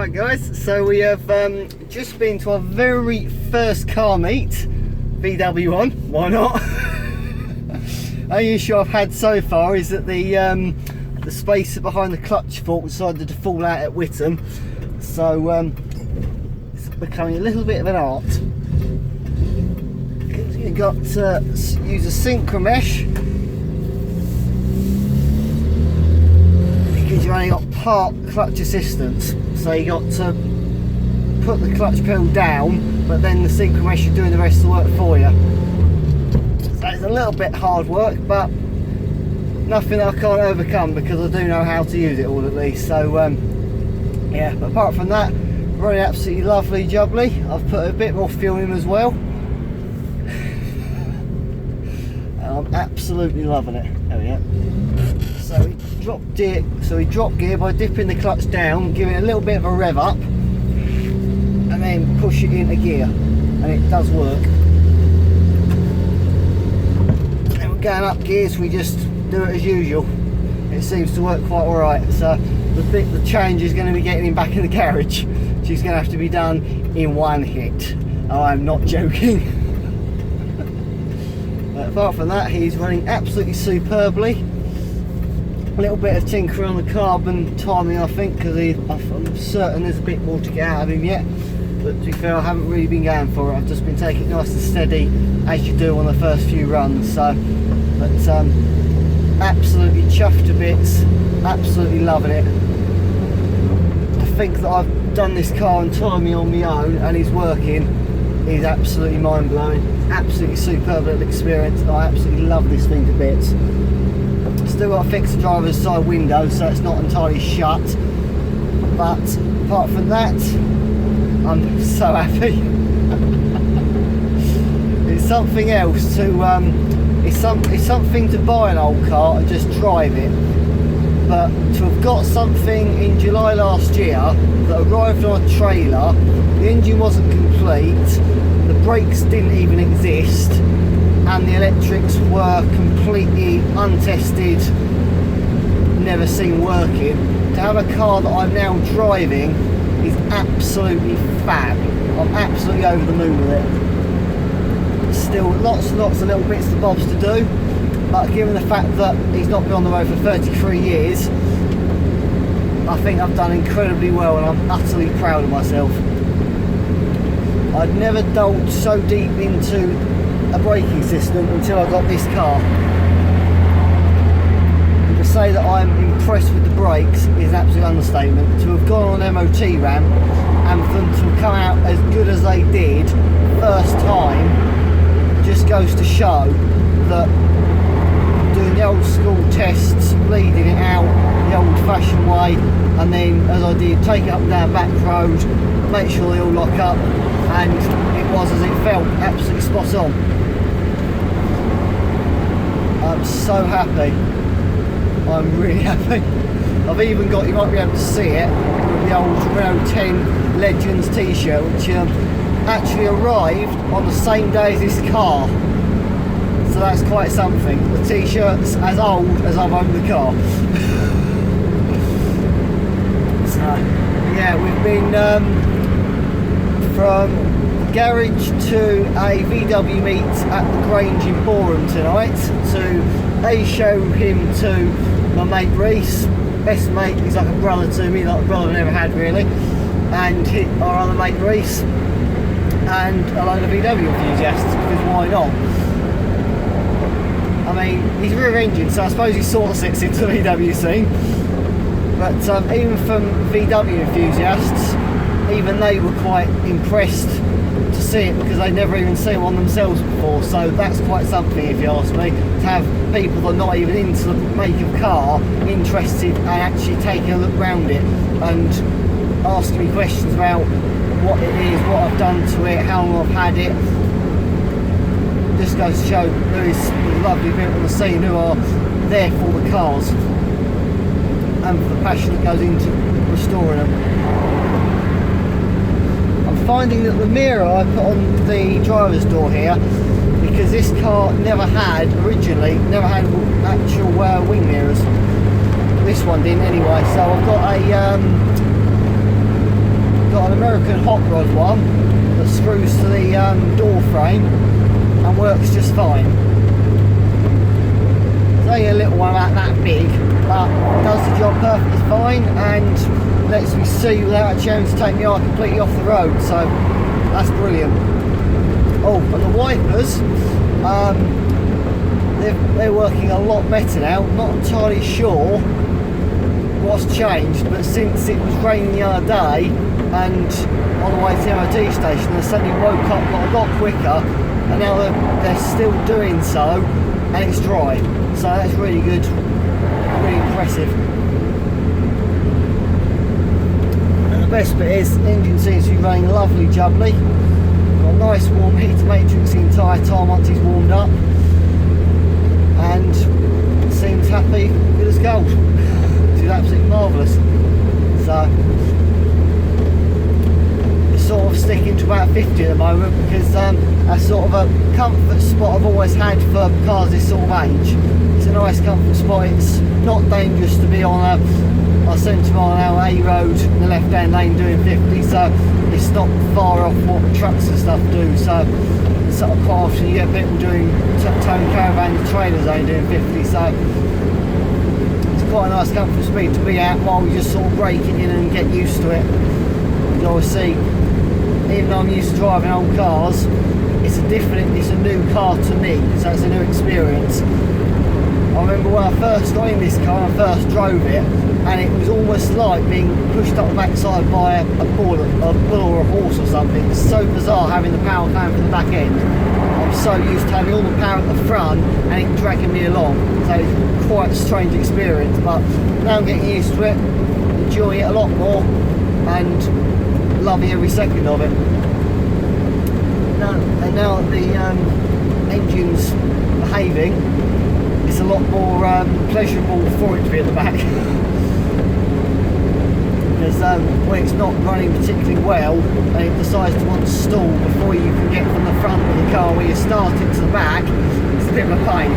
Right guys, so we have just been to our very first car meet, VW1, why not? Only issue I've had so far is that the spacer behind the clutch fork decided to fall out at Whittam, so it's becoming a little bit of an art. You've got to use a syncromech because you've only got part clutch assistance, so you got to put the clutch pedal down, but then the syncromech is doing the rest of the work for you. So it's a little bit hard work, but nothing I can't overcome because I do know how to use it all at least. So yeah, but apart from that, really absolutely lovely jubbly. I've put a bit more fuel in as well. I'm absolutely loving it. There we go. So we drop gear by dipping the clutch down, giving it a little bit of a rev up, and then push it into gear, and it does work. And we're going up gears, we just do it as usual. It seems to work quite alright. So the change is going to be getting him back in the garage, which is going to have to be done in one hit. I'm not joking. Apart from that, he's running absolutely superbly. A little bit of tinkering on the carbon timing, I think, because I'm certain there's a bit more to get out of him yet. But to be fair, I haven't really been going for it. I've just been taking it nice and steady, as you do on the first few runs. So, but absolutely chuffed to bits. Absolutely loving it. To think that I've done this car entirely on my own and he's working is absolutely mind-blowing. Absolutely superb little experience. I absolutely love this thing to bits. Still got to fix the driver's side window so it's not entirely shut, but apart from that, I'm so happy. It's something else to it's something to buy an old car and just drive it, but to have got something in July last year that arrived on a trailer, the engine wasn't complete, the brakes didn't even exist, and the electrics were completely untested, never seen working. To have a car that I'm now driving is absolutely fab. I'm absolutely over the moon with it. Still lots and lots of little bits and bobs to do, but given the fact that he's not been on the road for 33 years, I think I've done incredibly well and I'm utterly proud of myself. I'd never delved so deep into a braking system until I got this car. And to say that I'm impressed with the brakes is an absolute understatement. To have gone on an MOT ramp and for them to have come out as good as they did first time just goes to show that doing the old school tests, bleeding it out the old fashioned way, and then as I did, take it up and down back road, make sure they all lock up, and it was as it felt, absolutely spot on. I'm so happy. I'm really happy. I've even got, you might be able to see it, the old Renault 10 Legends t-shirt, which actually arrived on the same day as this car. So that's quite something. The t-shirt's as old as I've owned the car. So yeah, we've been from garage to a VW meet at the Grange in Boreham tonight to show him to my mate Reese, best mate. He's like a brother to me, like a brother I've never had really, and our other mate Reese, and a load of VW enthusiasts, because why not? I mean, he's rear engine, so I suppose he sort of sits into the VW scene, but even from VW enthusiasts, even they were quite impressed to see it because they'd never even seen one themselves before. So that's quite something, if you ask me, to have people that are not even into the make of car interested and actually taking a look round it and asking me questions about what it is, what I've done to it, how long I've had it. Just goes to show there is lovely people on the scene who are there for the cars and for the passion that goes into restoring them. Finding that the mirror I put on the driver's door here, because this car originally never had actual wing mirrors. This one didn't anyway, so I've got a an American hot rod one that screws to the door frame and works just fine. It's only a little one about that big, but does the job perfectly fine and lets me see without actually having to take my eye completely off the road, so that's brilliant. Oh, and the wipers, they're working a lot better now. Not entirely sure what's changed, but since it was raining the other day and on the way to the MOT station, I suddenly woke up a lot quicker, and now they're still doing so, and it's dry. So that's really good, really impressive. And the best bit is, the engine seems to be running lovely jubbly. Got a nice warm heater matrix the entire time once he's warmed up, and seems happy, good as gold. Which is absolutely marvellous. So it's sort of sticking to about 50 at the moment, because that's sort of a comfort spot I've always had for cars this sort of age. It's a nice comfort spot. It's not dangerous to be on a 70 mile an hour A road in the left hand lane doing 50, so it's not far off what trucks and stuff do. So sort of quite often you get people doing towing caravans and trailers only doing 50, so it's quite a nice comfort speed to be at while you just sort of break it in and get used to it. Because obviously, even though I'm used to driving old cars, it's a new car to me, so it's a new experience. I remember when I first got in this car and I first drove it, and it was almost like being pushed up the backside by a bull or a horse or something. It's so bizarre having the power coming from the back end. I'm so used to having all the power at the front and it dragging me along. So it's quite a strange experience, but now I'm getting used to it, enjoying it a lot more and loving every second of it. And now that the engine's behaving, it's a lot more pleasurable for it to be at the back. Because when it's not running particularly well and it decides to want to stall before you can get from the front of the car where you start it to the back, it's a bit of a pain.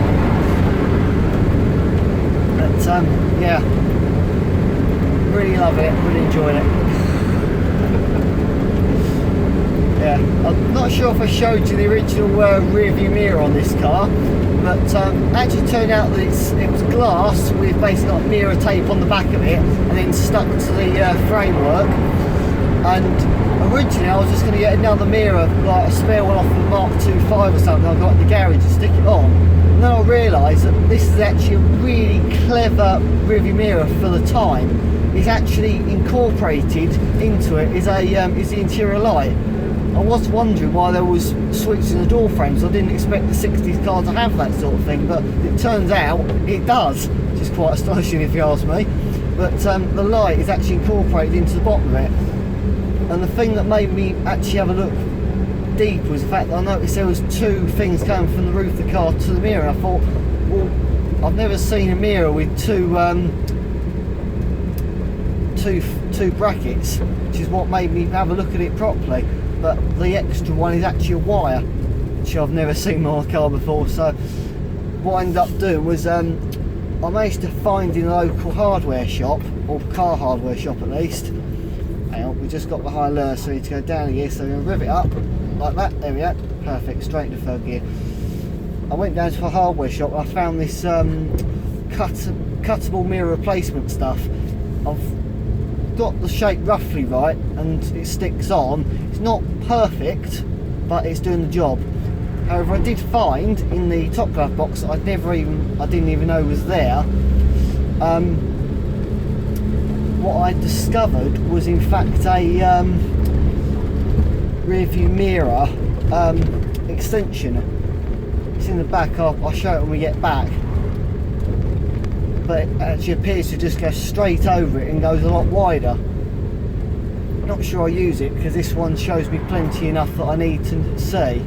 But yeah, really love it, really enjoying it. Yeah, I'm not sure if I showed you the original rear view mirror on this car, but actually turned out that it was glass with basically like mirror tape on the back of it and then stuck to the framework. And originally I was just going to get another mirror, like a spare one off the Mark II 5 or something I got in the garage and stick it on. And then I realised that this is actually a really clever rear view mirror for the time. It's actually incorporated into it is the interior light. I was wondering why there was switches in the door frames. I didn't expect the 60s car to have that sort of thing, but it turns out it does, which is quite astonishing if you ask me. But the light is actually incorporated into the bottom of it. And the thing that made me actually have a look deep was the fact that I noticed there was two things coming from the roof of the car to the mirror. And I thought, well, I've never seen a mirror with two brackets, which is what made me have a look at it properly. But the extra one is actually a wire, which I've never seen on a car before. So what I ended up doing was I managed to find in a local hardware shop, or car hardware shop at least. Hang on, we just got the high low, so we need to go down here, so we're going to rev it up like that. There we go, perfect, straight into third gear. I went down to a hardware shop and I found this cuttable mirror replacement stuff. I've got the shape roughly right and it sticks on. It's not perfect, but it's doing the job. However, I did find in the top glove box that I didn't even know was there. What I discovered was in fact a rear view mirror extension. It's in the back. I'll show it when we get back. But it actually appears to just go straight over it and goes a lot wider. Not sure I use it because this one shows me plenty enough that I need to see,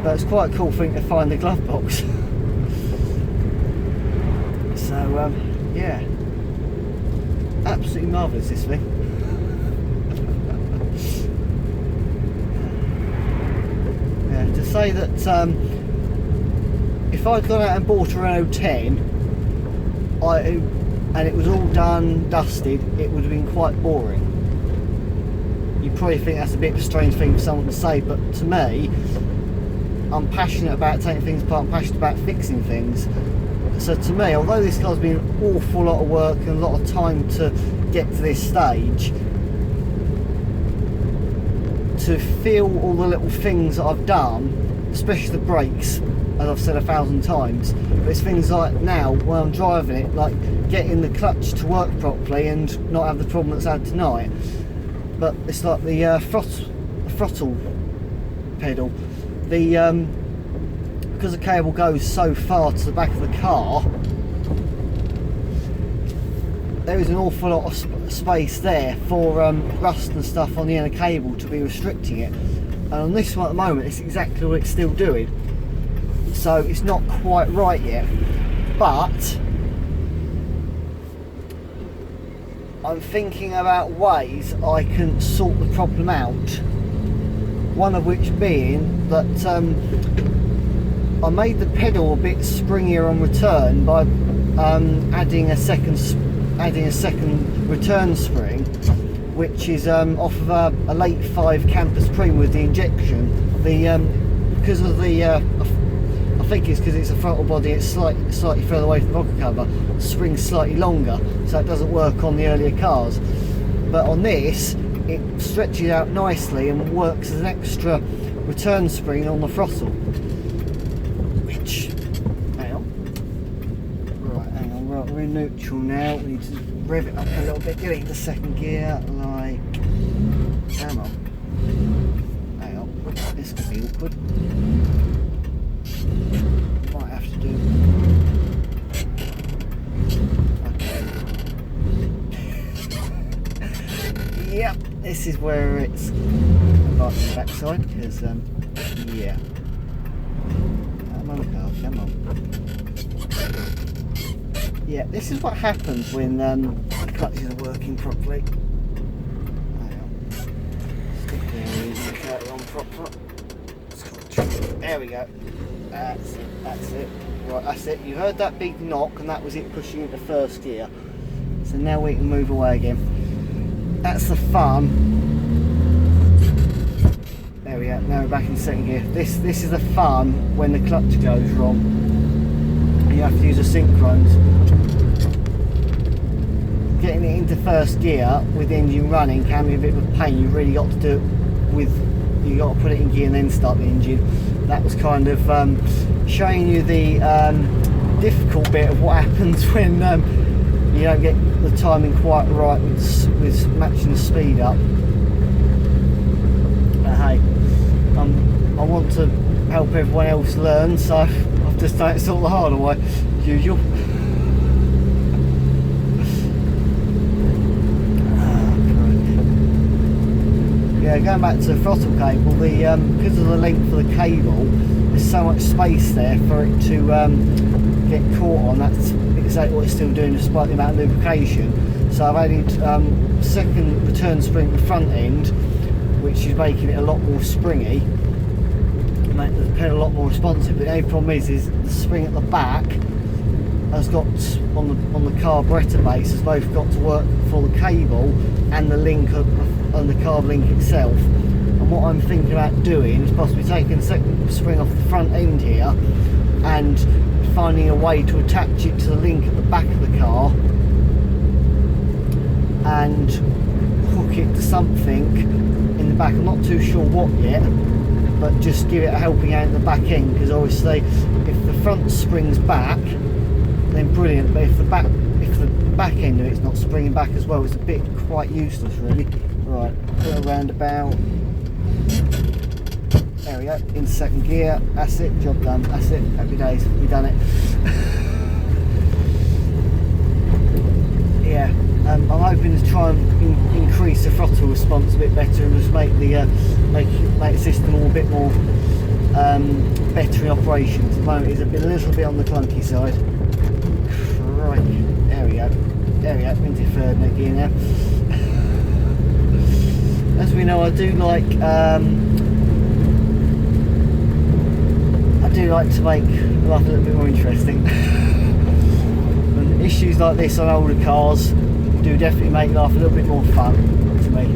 but it's quite a cool thing to find the glove box. So yeah, absolutely marvellous this thing. Yeah, to say that if I'd gone out and bought a Renault 10 and it was all done, dusted, it would have been quite boring. You probably think that's a bit of a strange thing for someone to say, but to me, I'm passionate about taking things apart, I'm passionate about fixing things. So to me, although this car's been an awful lot of work and a lot of time to get to this stage, to feel all the little things that I've done, especially the brakes, as I've said 1,000 times, but it's things like now when I'm driving it, like getting the clutch to work properly and not have the problem that's had tonight. But it's like the throttle pedal, because the cable goes so far to the back of the car, there is an awful lot of space there for rust and stuff on the end of the cable to be restricting it. And on this one at the moment, it's exactly what it's still doing. So it's not quite right yet, but I'm thinking about ways I can sort the problem out. One of which being that I made the pedal a bit springier on return by adding a second return spring, which is off of a late 5 Campus Prime with the injection. Because of the I think it's because it's a throttle body, it's slightly further away from the rocker cover, the spring's slightly longer, so it doesn't work on the earlier cars. But on this, it stretches out nicely and works as an extra return spring on the throttle. Which, hang on, right, we're in neutral now. We need to rev it up a little bit, get it into second gear, like, come on, hang on, this could be awkward. Might have to do. Okay. Yep, this is where it's like the backside because yeah. Come on, car, come on. Yeah, this is what happens when the clutches are working properly. Hang on. Stick there, get it on proper. There we go. That's it. Right, that's it. You heard that big knock and that was it pushing into first gear. So now we can move away again. That's the fun. There we go, now we're back in second gear. This is the fun when the clutch goes wrong. You have to use a synchromech. Getting it into first gear with the engine running can be a bit of a pain. You've really got to do it with, you got to put it in gear and then start the engine. That was kind of showing you the difficult bit of what happens when you don't get the timing quite right with matching the speed up. But hey, I want to help everyone else learn, so I've just done it sort of the harder way, as usual. Yeah, going back to the throttle cable, because of the length of the cable, there's so much space there for it to get caught on. That's exactly what it's still doing despite the amount of lubrication. So I've added second return spring at the front end, which is making it a lot more springy, make the pedal a lot more responsive. But the only problem is the spring at the back has got, on the carburettor base, has both got to work for the cable and the link on the carb link itself. And what I'm thinking about doing is possibly taking the second spring off the front end here and finding a way to attach it to the link at the back of the car and hook it to something in the back. I'm not too sure what yet, but just give it a helping hand at the back end, because obviously if the front springs back then brilliant, but if the back end of it's not springing back as well, it's a bit quite useless really. Right, put a roundabout. There we go, in second gear. That's it, job done. That's it, happy days, we've done it. Yeah, I'm hoping to try and increase the throttle response a bit better and just make the system all a bit more better in operations. At the moment it's a little bit on the clunky side. Crikey, there we go. There we go, into third gear now. As we know, I do like to make life a little bit more interesting. And issues like this on older cars do definitely make life a little bit more fun to me.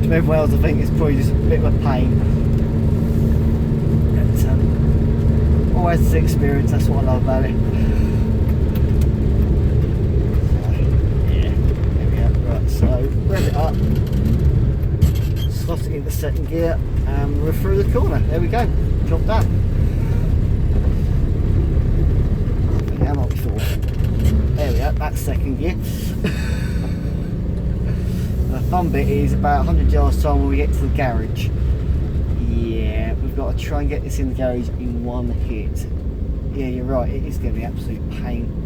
To everyone else I think it's probably just a bit of a pain. But, always this experience, that's what I love about it. So rev it up, slot it into second gear, and we're through the corner. There we go, job done. How much before? There we go, that's second gear. The fun bit is about 100 yards time when we get to the garage. Yeah, we've got to try and get this in the garage in one hit. Yeah, you're right, it is going to be an absolute pain.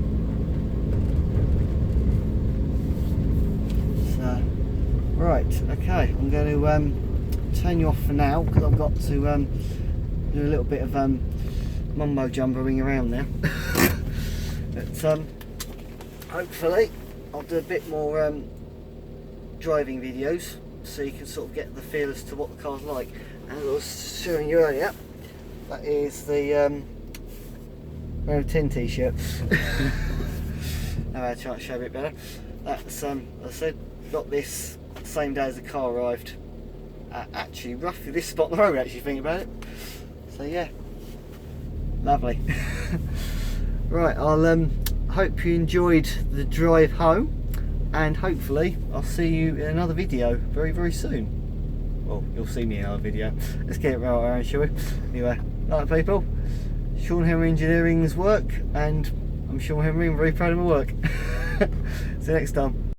Right, okay, I'm going to turn you off for now because I've got to do a little bit of mumbo jumboing around now. But hopefully I'll do a bit more driving videos so you can sort of get the feel as to what the car's like. And I was showing you earlier, that is the Renault 10 t-shirt. Now I'll try to show a bit better. That's, as I said, got this same day as the car arrived, actually roughly this spot on the road, actually thinking about it. So yeah, lovely. Right, I'll hope you enjoyed the drive home, and hopefully I'll see you in another video very soon. Well, you'll see me in another video. Let's get it right around, shall we? Anyway, right people, Sean Henry Engineering's work, and I'm Sean Henry, I'm very proud of my work. See you next time.